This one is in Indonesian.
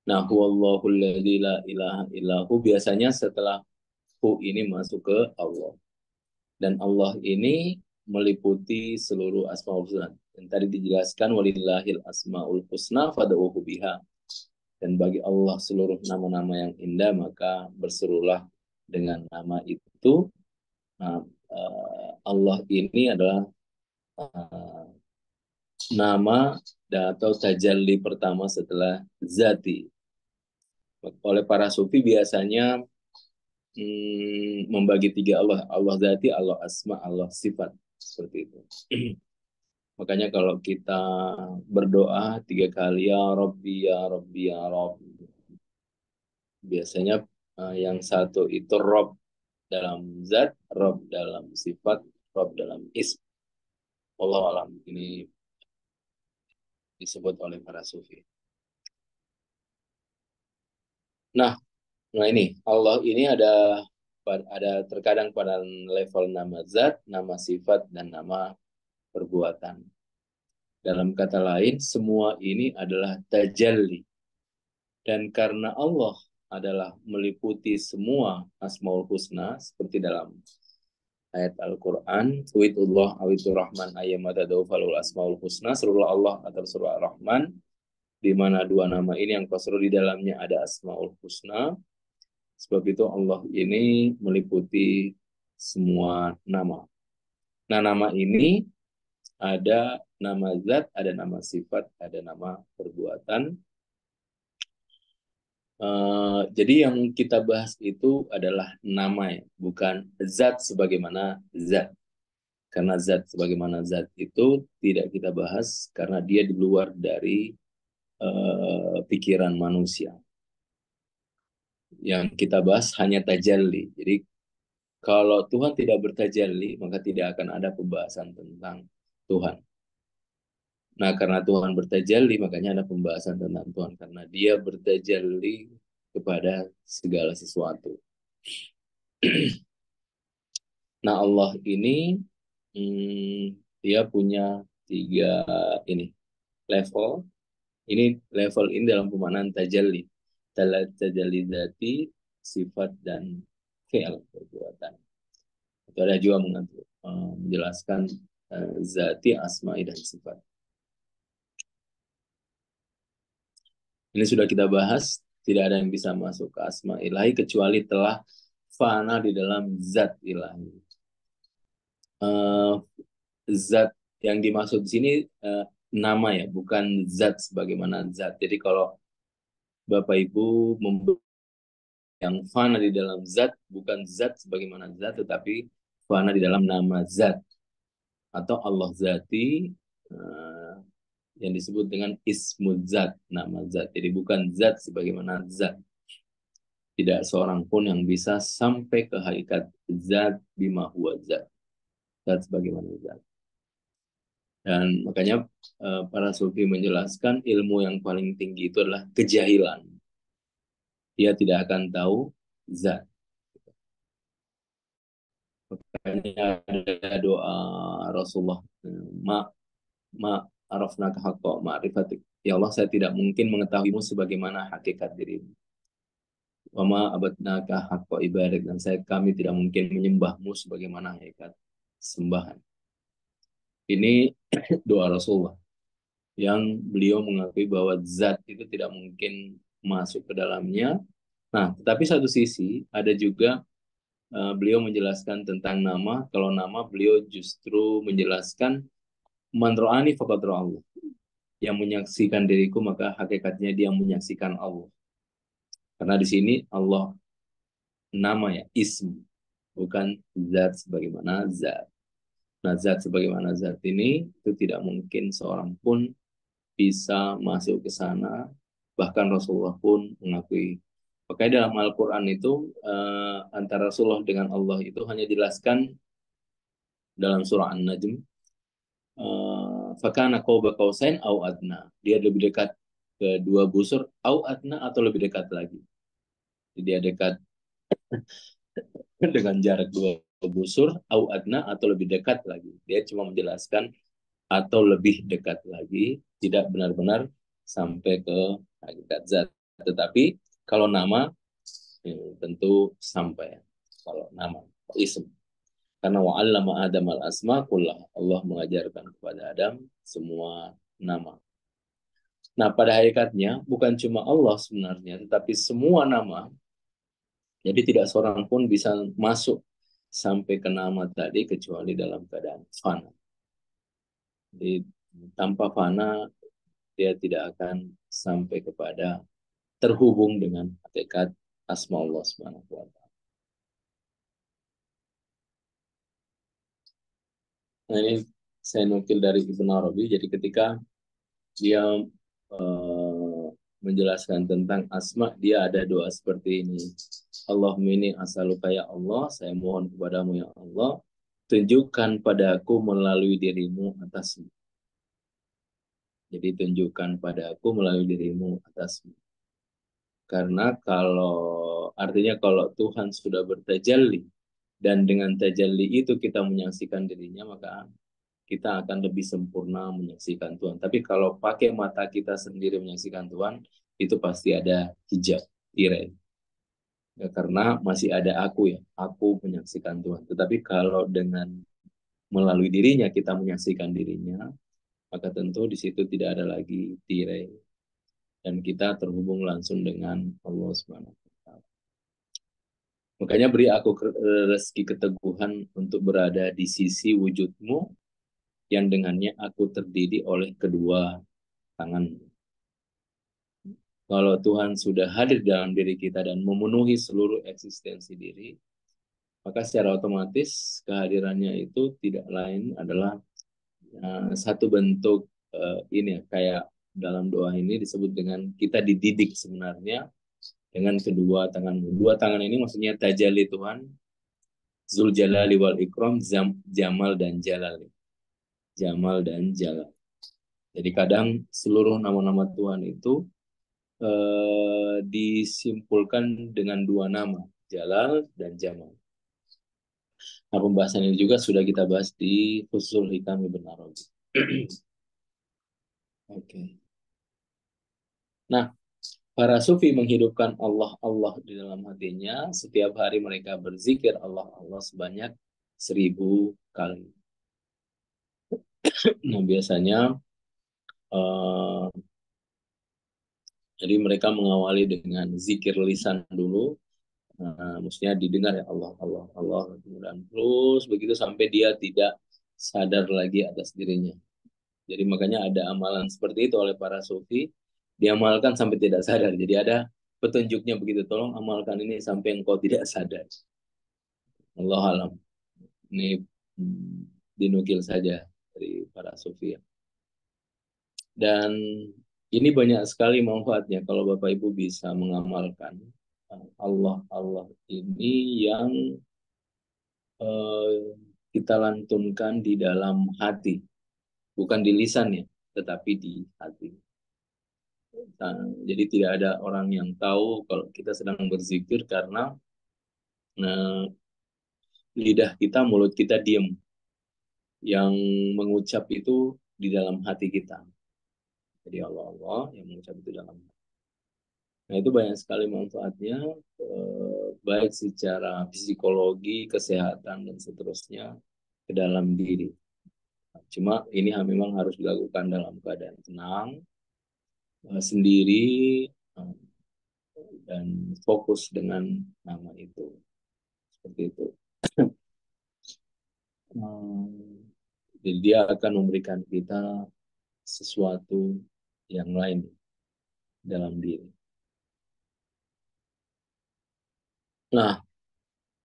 Nah, huwallahul ladzi la ilaha illahu biasanya setelah hu ini masuk ke Allah. Dan Allah ini meliputi seluruh asmaul husna. Dan tadi dijelaskan walillahil asmaul husna fad'uhu biha. Dan bagi Allah seluruh nama-nama yang indah, maka berserulah dengan nama itu. Nah, Allah ini adalah uh, nama atau tajalli pertama setelah zati. Oleh para sufi biasanya membagi tiga Allah. Allah zati, Allah asma, Allah sifat. Seperti itu. Makanya kalau kita berdoa 3 kali, ya Rabbi, ya Rabbi, ya Rabbi. Biasanya yang satu itu Rob dalam zat, Rob dalam sifat, Rob dalam ism. Allah alam. Ini disebut oleh para sufi. Nah, nah ini Allah ini ada terkadang pada level nama zat, nama sifat, dan nama perbuatan. Dalam kata lain, semua ini adalah tajalli. Dan karena Allah adalah meliputi semua asmaul husna, seperti dalam ayat Al-Quran, Witullah awitur rahman ayyamatadaw falul asmaul husna, serulah Allah atau surah Ar-Rahman, di mana dua nama ini yang kosru di dalamnya ada asmaul husna. Sebab itu Allah ini meliputi semua nama. Nah, nama ini ada nama zat, ada nama sifat, ada nama perbuatan. Jadi yang kita bahas itu adalah nama ya, bukan zat sebagaimana zat. Karena zat sebagaimana zat itu tidak kita bahas karena dia di luar dari pikiran manusia. Yang kita bahas hanya tajalli. Jadi kalau Tuhan tidak bertajalli, maka tidak akan ada pembahasan tentang Tuhan. Nah, karena Tuhan bertajalli, makanya ada pembahasan tentang Tuhan. Karena dia bertajalli kepada segala sesuatu. Nah, Allah ini dia punya 3 ini level. Ini level ini dalam pemaknaan tajalli. Tajalli dzati, sifat, dan fi'il perbuatan. Itu ada juga menjelaskan zati, asma'i, dan sifat. Ini sudah kita bahas, tidak ada yang bisa masuk ke asma ilahi kecuali telah fana di dalam zat ilahi. Zat yang dimaksud di sini nama ya, bukan zat sebagaimana zat. Jadi kalau Bapak Ibu yang fana di dalam zat, bukan zat sebagaimana zat, tetapi fana di dalam nama zat. Atau Allah zati, yang disebut dengan ismu zat, nama zat. Jadi bukan zat sebagaimana zat. Tidak seorang pun yang bisa sampai ke hakikat zat bima huwa zat. Zat sebagaimana zat. Dan makanya para sufi menjelaskan ilmu yang paling tinggi itu adalah kejahilan. Dia tidak akan tahu zat. Makanya ada doa Rasulullah, ma arafnaka haqqa ma'rifatik. Ya Allah, saya tidak mungkin mengetahuimu sebagaimana hakikat dirimu. Wa ma abadnaka haqqa ibadah, dan kami tidak mungkin menyembahmu sebagaimana hakikat sembahan. Ini doa Rasulullah yang beliau mengakui bahwa zat itu tidak mungkin masuk ke dalamnya. Nah, tetapi satu sisi ada juga beliau menjelaskan tentang nama. Kalau nama beliau justru menjelaskan man ra'ani faqad ra'allah. Yang menyaksikan diriku maka hakikatnya dia menyaksikan Allah. Karena di sini Allah nama ya, ism, bukan zat sebagaimana zat. Nah, zat sebagaimana zat ini itu tidak mungkin seorang pun bisa masuk ke sana, bahkan Rasulullah pun mengakui. Makanya dalam Al-Quran itu antara Rasulullah dengan Allah itu hanya dijelaskan dalam surah An-Najm, fakana qaba qausain au adna. Dia lebih dekat ke 2 busur, au adna, atau lebih dekat lagi. Jadi dia dekat dengan jarak 2 busur, au adna, atau lebih dekat lagi. Dia cuma menjelaskan atau lebih dekat lagi, tidak benar-benar sampai ke hakikat zat. Tetapi kalau nama tentu sampai. Kalau nama ism. Karena wa'allama Adam al-asma kullah. Allah mengajarkan kepada Adam semua nama. Nah, pada hakikatnya bukan cuma Allah sebenarnya, tetapi semua nama. Jadi tidak seorang pun bisa masuk sampai ke nama tadi kecuali dalam keadaan fana. Jadi tanpa fana dia tidak akan sampai kepada terhubung dengan hakikat asma Allah Subhanahu wa taala. Nah, ini saya nukil dari Ibnu Arabi. Jadi ketika dia menjelaskan tentang asma, dia ada doa seperti ini. Allahumma inni as'aluka ya Allah, saya mohon kepadamu ya Allah, tunjukkan padaku melalui dirimu atasmu. Jadi tunjukkan padaku melalui dirimu atasmu. Karena artinya kalau Tuhan sudah bertajalli, dan dengan tajalli itu kita menyaksikan dirinya, maka kita akan lebih sempurna menyaksikan Tuhan. Tapi kalau pakai mata kita sendiri menyaksikan Tuhan, itu pasti ada hijab, tirai. Ya, karena masih ada aku ya, aku menyaksikan Tuhan. Tetapi kalau dengan melalui dirinya kita menyaksikan dirinya, maka tentu di situ tidak ada lagi tirai dan kita terhubung langsung dengan Allah Subhanahu wa taala. Makanya beri aku rezeki keteguhan untuk berada di sisi wujudmu yang dengannya aku terdiri oleh kedua tangan. Kalau Tuhan sudah hadir dalam diri kita dan memenuhi seluruh eksistensi diri, maka secara otomatis kehadirannya itu tidak lain adalah satu bentuk ini ya, kayak dalam doa ini disebut dengan kita dididik sebenarnya dengan kedua tangan. Dua tangan ini maksudnya tajalli Tuhan, Zul Jalali wal Ikram, Jamal dan Jalal. Jamal dan Jalal. Jadi kadang seluruh nama-nama Tuhan itu disimpulkan dengan dua nama, Jalal dan Jamal. Nah, pembahasan ini juga sudah kita bahas di Fusul Hikam Ibn Arabi. Oke. Nah, para sufi menghidupkan Allah di dalam hatinya. Setiap hari mereka berzikir Allah sebanyak 1000 kali. Nah, biasanya uh, jadi mereka mengawali dengan zikir lisan dulu. Maksudnya didengar ya Allah, Allah, Allah. Kemudian terus begitu sampai dia tidak sadar lagi atas dirinya. Jadi makanya ada amalan seperti itu oleh para sufi. Diamalkan sampai tidak sadar. Jadi ada petunjuknya begitu. Tolong amalkan ini sampai engkau tidak sadar. Allah alam. Ini dinukil saja dari para sufi. Dan ini banyak sekali manfaatnya kalau Bapak Ibu bisa mengamalkan Allah ini yang kita lantunkan di dalam hati, bukan di lisan ya, tetapi di hati. Nah, jadi tidak ada orang yang tahu kalau kita sedang berzikir karena lidah kita, mulut kita diam. Yang mengucap itu di dalam hati kita. Jadi Allah yang mengucap itu dalam hati. Nah, itu banyak sekali manfaatnya, baik secara psikologi, kesehatan, dan seterusnya ke dalam diri. Cuma ini memang harus dilakukan dalam keadaan tenang, sendiri, dan fokus dengan nama itu. Seperti itu. Jadi dia akan memberikan kita sesuatu yang lain dalam diri. Nah,